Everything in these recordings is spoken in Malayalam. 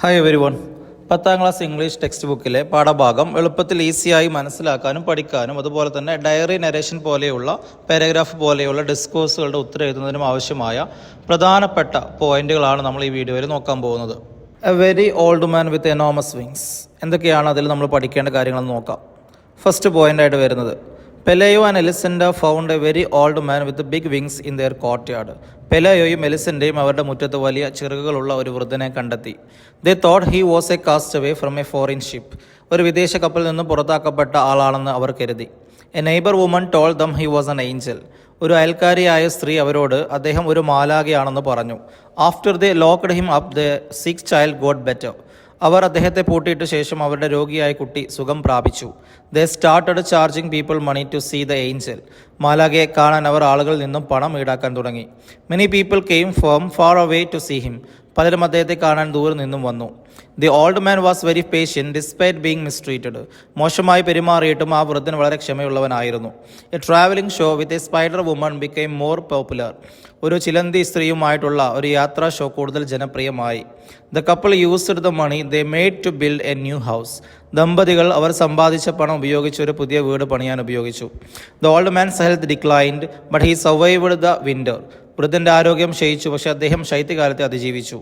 Hi everyone. 10ാം ക്ലാസ് ഇംഗ്ലീഷ് ടെക്സ്റ്റ് ബുക്കിലെ പാഠഭാഗം എളുപ്പത്തിൽ ഈസിയായി മനസ്സിലാക്കാനും പഠിക്കാനും അതുപോലെ തന്നെ ഡയറി നരേഷൻ പോലെയുള്ള പാരഗ്രാഫ് പോലെയുള്ള ഡിസ്കോഴ്സുകളുടെ ഉത്തരം എഴുതുന്നതിനും ആവശ്യമായ പ്രധാനപ്പെട്ട പോയിന്റുകളാണ് നമ്മൾ ഈ വീഡിയോയിൽ നോക്കാൻ പോകുന്നത്. A very old man with enormous wings. എന്തൊക്കെയാണ് അതിൽ നമ്മൾ പഠിക്കേണ്ട കാര്യങ്ങളെന്ന് നോക്കാം. ഫസ്റ്റ് പോയിൻ്റായിട്ട് വരുന്നത്, Pelayo and Elisenda found a very old man with big wings in their courtyard. പെലയോയും എലിസൻ്റെയും അവരുടെ മുറ്റത്ത് വലിയ ചിറകുകളുള്ള ഒരു വൃദ്ധനെ കണ്ടെത്തി. They thought he was a castaway from a foreign ship. ഒരു വിദേശ കപ്പലിൽ നിന്ന് പുറത്താക്കപ്പെട്ട ആളാണെന്ന് അവർ കരുതി. A neighbour woman told them he was N Angel. ഒരു അയൽക്കാരിയായ സ്ത്രീ അവരോട് അദ്ദേഹം ഒരു മാലാഖയാണെന്ന് പറഞ്ഞു. After they locked him up the sick child got better. അവർ അദ്ദേഹത്തെ പൂട്ടിയിട്ട ശേഷം അവരുടെ രോഗിയായ കുട്ടി സുഖം പ്രാപിച്ചു. They started charging people money to see the angel. മാലാഖയെ കാണാൻ അവർ ആളുകളിൽ നിന്നും പണം ഈടാക്കാൻ തുടങ്ങി. Many people came from far away to see him. പലരും അദ്ദേഹത്തെ കാണാൻ ദൂരെ നിന്നും വന്നു. The old man was very patient despite being mistreated. മോശമായി പെരുമാറിയിട്ടും ആ വൃദ്ധൻ വളരെ ക്ഷമയുള്ളവനായിരുന്നു. A travelling show with a spider woman became more popular. ഒരു ചിലന്തി സ്ത്രീയുമായിട്ടുള്ള ഒരു യാത്രാ ഷോ കൂടുതൽ ജനപ്രിയമായി. The couple used the money they made to build a new house. ദമ്പതികൾ അവർ സമ്പാദിച്ച പണം ഉപയോഗിച്ച് ഒരു പുതിയ വീട് പണിയാൻ ഉപയോഗിച്ചു. The old man's health declined but he survived the winter. വൃദ്ധൻ്റെ ആരോഗ്യം ക്ഷയിച്ചു, പക്ഷേ അദ്ദേഹം ശൈത്യകാലത്തെ അതിജീവിച്ചു.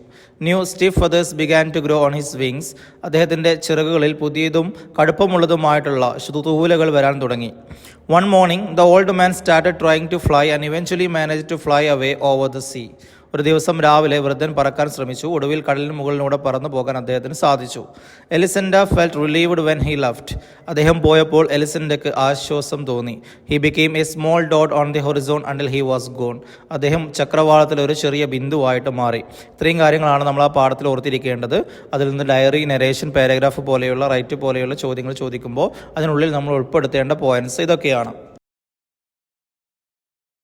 New stiff feathers began to grow on his wings. അദ്ദേഹത്തിൻ്റെ ചിറകുകളിൽ പുതിയതും കടുപ്പമുള്ളതുമായിട്ടുള്ള തൂവലുകൾ വരാൻ തുടങ്ങി. One morning the old man started trying to fly and eventually managed to fly away over the sea. ഒരു ദിവസം രാവിലെ വൃദ്ധൻ പറക്കാൻ ശ്രമിച്ചു. ഒടുവിൽ കടലിന് മുകളിലൂടെ പറന്നു പോകാൻ അദ്ദേഹത്തിന് സാധിച്ചു. Elisenda felt relieved when he left. അദ്ദേഹം പോയപ്പോൾ എലിസൻഡയ്ക്ക് ആശ്വാസം തോന്നി. He became a small dot on the horizon until he was gone. അദ്ദേഹം ചക്രവാളത്തിൽ ഒരു ചെറിയ ബിന്ദുവായിട്ട് മാറി. ഇത്രയും കാര്യങ്ങളാണ് നമ്മൾ ആ പാഠത്തിൽ ഓർത്തിരിക്കേണ്ടത്. അതിൽ നിന്ന് ഡയറി, നരേഷൻ, പാരഗ്രാഫ് പോലെയുള്ള റൈറ്റ് പോലെയുള്ള ചോദ്യങ്ങൾ ചോദിക്കുമ്പോൾ അതിനുള്ളിൽ നമ്മൾ ഉൾപ്പെടുത്തേണ്ട പോയിന്റ്സ് ഇതൊക്കെയാണ്.